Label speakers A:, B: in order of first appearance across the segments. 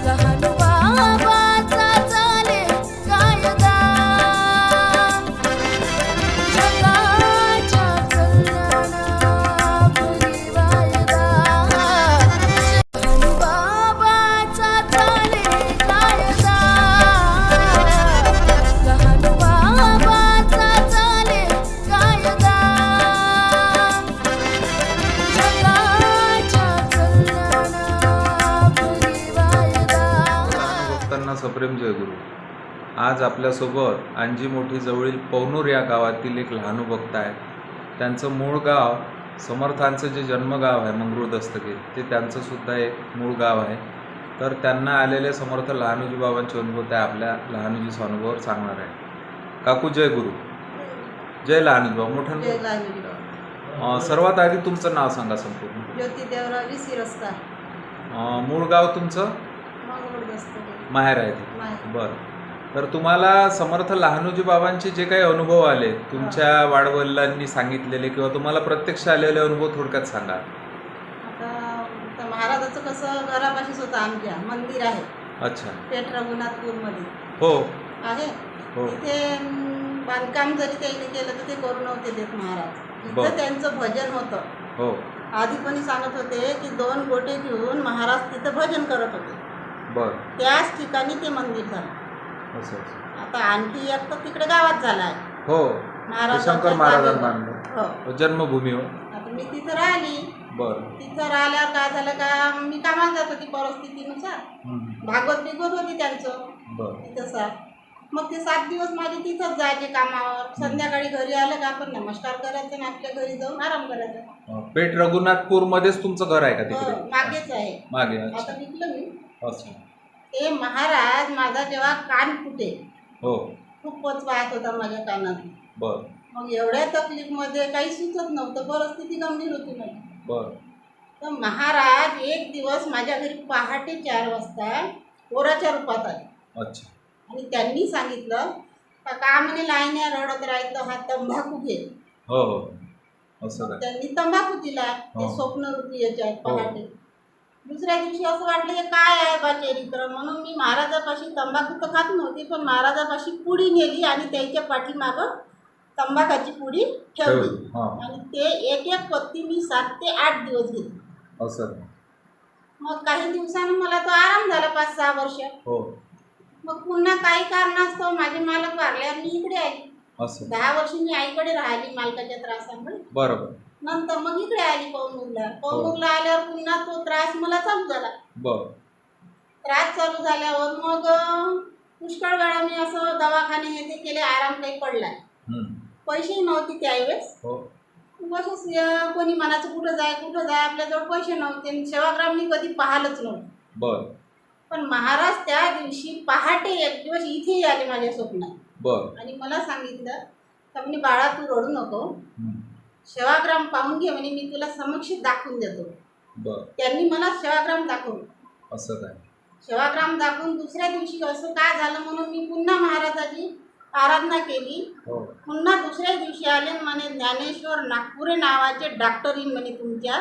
A: लहान बाबाचा चाले कायदा, जगाच्या कल्याणापुरी वायदा. लहान बाबाचा चाले कायदा, लहान बाबाचा चाले कायदा, जगाच्या कल्याणापुरी वायदा.
B: भक्तांना सप्रेम जयगुरु. आज आपल्यासोबत अंजी मोठी जवळील पवनूर या गावातील एक लहानू भक्त आहेत. त्यांचं मूळ गाव समर्थांचं जे जन्मगाव आहे मंगरूळ दस्तगीर, ते त्यांचं सुद्धा एक मूळ गाव आहे. तर त्यांना आलेले समर्थ लहानूजी बाबांचे अनुभव त्या आपल्या लहानूजी अनुभवावर सांगणार आहे. काकू जय गुरु. जय लहानूजी बाबा. मोठं
C: जय लहानूजी बाबा.
B: सर्वात आधी तुमचं नाव सांगा संपूर्ण.
C: ज्योती देवरावी सिरस्ता.
B: मूळ गाव तुमचं
C: मंगरूळ दस्तगीर.
B: माहेर आहे ते.
C: माहेर.
B: बरं. तर तुम्हाला समर्थ लहानूजी बाबांचे जे काही अनुभव आले तुमच्या वाडवडिलांनी सांगितलेले किंवा तुम्हाला प्रत्यक्ष आलेले अनुभव थोडक्यात सांगा.
C: आता महाराजाचं कसं घरापाशीच होतं, आमच्या मंदिर आहे.
B: अच्छा.
C: पेठ रघुनाथपूरमध्ये
B: हो
C: आहे.
B: हो.
C: तिथे बांधकाम जरी त्यांनी केलं तर ते करू नव्हते देत महाराज.
B: बरं.
C: तिथं त्यांचं भजन होतं.
B: हो.
C: आधी पण सांगत होते की 2 गोटे घेऊन महाराज तिथं भजन करत होते.
B: बर.
C: त्याच ठिकाणी ते मंदिर झालं.
B: असं.
C: आता आणखी एक तर तिकडे गावात झाला आहे.
B: हो.
C: महाराजांच्या
B: शंकर महाराजांनी
C: जागेवर.
B: बांधलं.
C: हो.
B: जन्मभूमी. हो.
C: आता मी तिथं राहिली.
B: बर.
C: तिथं राहिल्यावर काय झालं का, मी कामाला जात होती परिस्थितीनुसार. भागवत बिगवत होती त्यांचं
B: बर.
C: तिथं. मग ते 7 दिवस माझे तिथंच जायचे कामावर. संध्याकाळी घरी आलं का आपण नमस्कार करायचं आणि आपल्या घरी जाऊन आराम करायचा.
B: पेठ रघुनाथपूर मध्येच तुमचं घर आहे का तिकडे?
C: मागेच आहे.
B: मागे.
C: आता विकलं मी.
B: अच्छा.
C: ते महाराज माझा जेव्हा कान फुटे,
B: हो.
C: खूपच वाहत होता माझ्या कानात.
B: बर.
C: मग एवढ्या तकलीफमध्ये काही सुचत नव्हतं, परिस्थिती गंभीर होती माझी.
B: बर.
C: तर महाराज एक दिवस माझ्या घरी पहाटे 4 वाजता पोराच्या रूपात आले.
B: अच्छा.
C: आणि त्यांनी सांगितलं का म्हणे लाईन्या रडत राहायचं, हा तंबाखू घे.
B: हो हो. असं काय?
C: त्यांनी तंबाखू दिला. ते
B: हो.
C: स्वप्नरूपी याच्यात
B: हो.
C: पहाटे. दुसऱ्या दिवशी असं वाटलं हे काय आहे बा चरित्र, म्हणून मी महाराजापाशी तंबाखू तर खात नव्हती, पण महाराजापाशी पुडी नेली आणि त्याच्या पाठीमागं तंबाखाची पुडी ठेवली.
B: हा.
C: आणि ते एक एक पत्ती मी 7 ते 8 दिवस घेतली.
B: असं.
C: मग काही दिवसानं मला तो आराम झाला 5-6 वर्ष.
B: हो.
C: मग पुन्हा काही कारणास्तव माझे मालक वारल्यावर मी इकडे आली.
B: असं.
C: 10 वर्ष मी आईकडे राहिली मालकाच्या त्रासामुळे.
B: बरोबर.
C: नंतर मग इकडे आली पवनूरला. पवनूरला आल्यावर पुन्हा तो त्रास मला चालू झाला.
B: बर.
C: त्रास चालू झाल्यावर मग पुष्कळ वेळा मी असं दवाखाने हे ते केले, आराम काही पडला. पैसे नव्हते त्यावेळेस.
B: हो.
C: बसच कोणी मनाचं कुठं जाय आपल्याजवळ पैसे नव्हते. सेवाग्राम मी कधी पाहिलंच नव्हतं.
B: बर.
C: पण महाराज त्या दिवशी पहाटे एक दिवस इथेही आले माझ्या स्वप्नात.
B: बर.
C: आणि मला सांगितलं का म्हणे बाळा तू रडू नको, सेवाग्राम पाहून घे म्हणे, मी तुला समक्ष दाखवून देतो.
B: बर.
C: त्यांनी मला सेवाग्राम दाखवलं.
B: असं काय?
C: सेवाग्राम दाखवून दुसऱ्या दिवशी असं काय झालं म्हणून मी पुन्हा महाराजाची आराधना केली.
B: हो.
C: पुन्हा दुसऱ्या दिवशी आले म्हणे ज्ञानेश्वर नागपुरे नावाचे डॉक्टर येईन म्हणे तुमच्या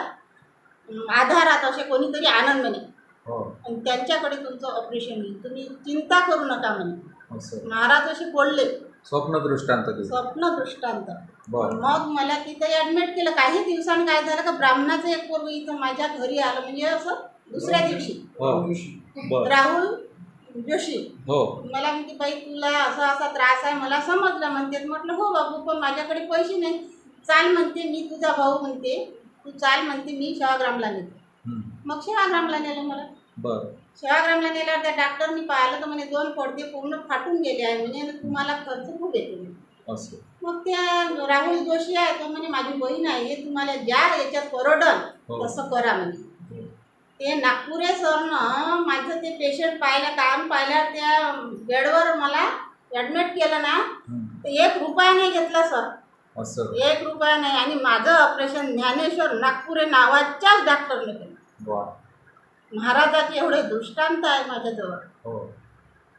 C: आधारात, असे कोणीतरी आनंद म्हणे.
B: हो.
C: आणि त्यांच्याकडे तुमचं ऑपरेशन होईल, तुम्ही चिंता करू नका म्हणे.
B: असं.
C: महाराज असे बोलले.
B: स्वप्न दृष्टांत दिलं.
C: स्वप्न दृष्टांत.
B: बर.
C: मग मला तिथे ऍडमिट केलं. काही दिवसांनी काय झालं का, ब्राह्मणाचं एक पोरग इथं माझ्या घरी आलं, म्हणजे असं दुसऱ्या दिवशी.
B: हो. बर.
C: राहुल जोशी.
B: हो.
C: मला म्हणते बाई तुला असा असा त्रास आहे, मला समजलं म्हणते. म्हटलं हो बाबू, पण माझ्याकडे पैसे नाही. चाल म्हणते, मी तुझा भाऊ म्हणते, तू चाल म्हणते, मी सेवाग्रामला नेते. मग सेवाग्रामला नेलं मला.
B: बर.
C: सेवाग्रामला नेल्यावर त्या डॉक्टरनी पाहिलं तर म्हणे 2 पडदे पूर्ण फाटून गेले आहे म्हणे, तुम्हाला खर्च खूप येतो.
B: असं.
C: मग त्या राहुल जोशी आहे तो म्हणे माझी बहीण आहे, हे तुम्हाला ज्या याच्यात परवडल तसं करा म्हणे. ते नागपुरे सरनं माझं ते पेशंट पाहिलं, काम पाहिल्यावर त्या बेडवर मला ॲडमिट केलं ना, तर 1 रुपया नाही घेतला सर.
B: असं.
C: 1 रुपया नाही. आणि माझं ऑपरेशन ज्ञानेश्वर नागपुरे नावाच्याच डॉक्टरने केलं.
B: वा.
C: महाराजाचे एवढे दृष्टांत आहे माझ्याजवळ.
B: हो.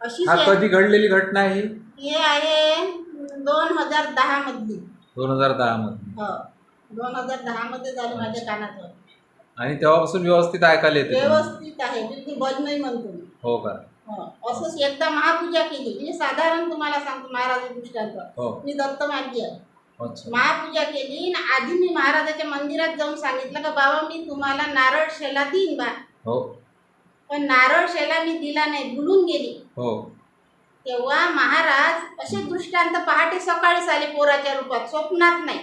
C: अशी
B: हा कधी घडलेली घटना आहे?
C: हे आहे 2010 मधली.
B: 2010 मध्ये.
C: हो, 2010 मध्ये झालं माझ्या कानाचं.
B: आणि तेव्हापासून व्यवस्थित ऐकायला येते तुम्हाला?
C: व्यवस्थित आहे, बिलकुल बंद नाही म्हणतो मी.
B: हो का?
C: असंच एकदा महापूजा केली. मी साधारण तुम्हाला सांगतो महाराज दृष्टांत.
B: हो.
C: मी दत्त मार्गी आहे.
B: अच्छा.
C: महापूजा केली आणि आधी मी महाराजाच्या मंदिरात जाऊन सांगितलं का बाबा मी तुम्हाला नारळ शेला देईन बा.
B: हो.
C: पण नारळ शेला मी दिला नाही, भुलून गेली.
B: हो.
C: तेव्हा महाराज असे दृष्टांत पहाटे सकाळीच आले पोराच्या रूपात, स्वप्नात नाही.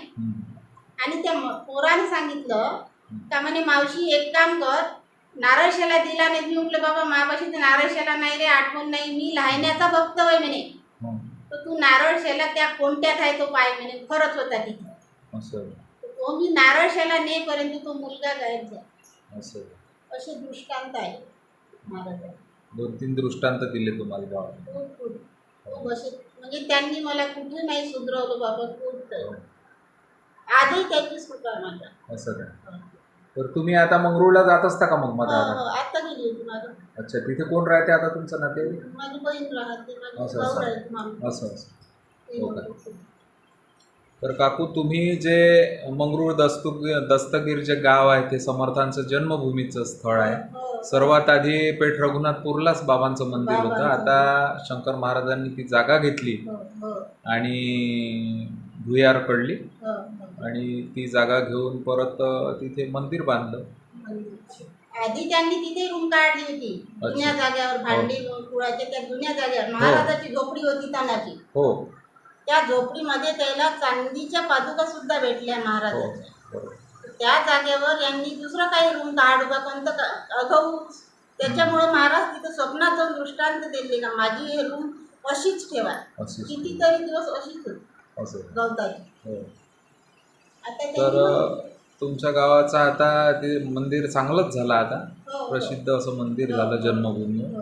C: आणि त्या पोराने सांगितलं का म्हणे मावशी एक काम कर, नारळ शेला दिला नाही. मी म्हटलं बाबा मापाशी तर नारळ शेला नाही रे, आठवण नाही, मी लहाण्याचा भक्त होय म्हणे. तर तू नारळ शेला त्या कोणत्यात आहे तो पाय म्हणे. खरंच होता तिथं. तो मी नारळ शेला नेपर्यंत तो मुलगा गायब झाला. असे दृष्टांत आहे महाराज.
B: 2-3 दृष्टांत दिले तुम्हाला गावात.
C: खूप असे म्हणजे त्यांनी मला कुठे नाही सुधरवलं बाबा, खूप आजही त्याचीच कृपा आहे माझ्या.
B: असं काय? तर तुम्ही आता मंगरूळला जात असता का मग मध्ये?
C: आता गेली होती माझं.
B: अच्छा, तिथे कोण राहते आता तुमचं नाते?
C: माझी बहीण राहते, माझी
B: असं
C: भाऊ
B: असं.
C: राहते, मामा.
B: असं हो का? तर काकू तुम्ही जे मंगरूळ दस्तगीर जे गाव आहे ते समर्थांचं जन्मभूमीचं स्थळ आहे.
C: हो.
B: सर्वात आधी पेठ रघुनाथपूरलाच बाबांचं मंदिर होतं.
C: बाबांचं.
B: आता शंकर महाराजांनी ती जागा घेतली
C: हो, हो,
B: आणि भुयार पडली
C: हो, हो.
B: आणि ती जागा घेऊन परत तिथे मंदिर बांधलं.
C: आधी त्यांनी तिथे रूम काढली होती जुन्या जागेवर, भांडी कुळाच्या त्या जुन्या जागेवर. महाराजाची झोपडी होती तानाची.
B: हो.
C: त्या झोपडीमध्ये त्याला चांदीच्या पादुका सुद्धा भेटल्या महाराजाच्या. त्या जागेवर यांनी दुसरं काही रूम काढू का कोणतं अगाऊ. त्याच्यामुळे महाराज तिथं स्वप्नात जाऊन दृष्टांत दिले का माझी हे रूम अशीच ठेवा. कितीतरी दिवस अशीच होती गवताची. आता
B: तर तुमच्या गावाचं आता ते मंदिर चांगलंच झालं आता.
C: हो.
B: प्रसिद्ध असं मंदिर झालं जन्मभूमी.
C: हो.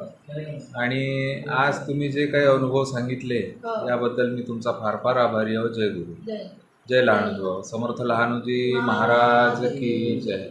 B: आणि आज तुम्ही जे काही अनुभव सांगितले
C: हो.
B: याबद्दल मी तुमचा फार फार आभारी आहो. जय गुरु.
C: जय.
B: जय लहानूजी. समर्थ लहानूजी महाराज की जय.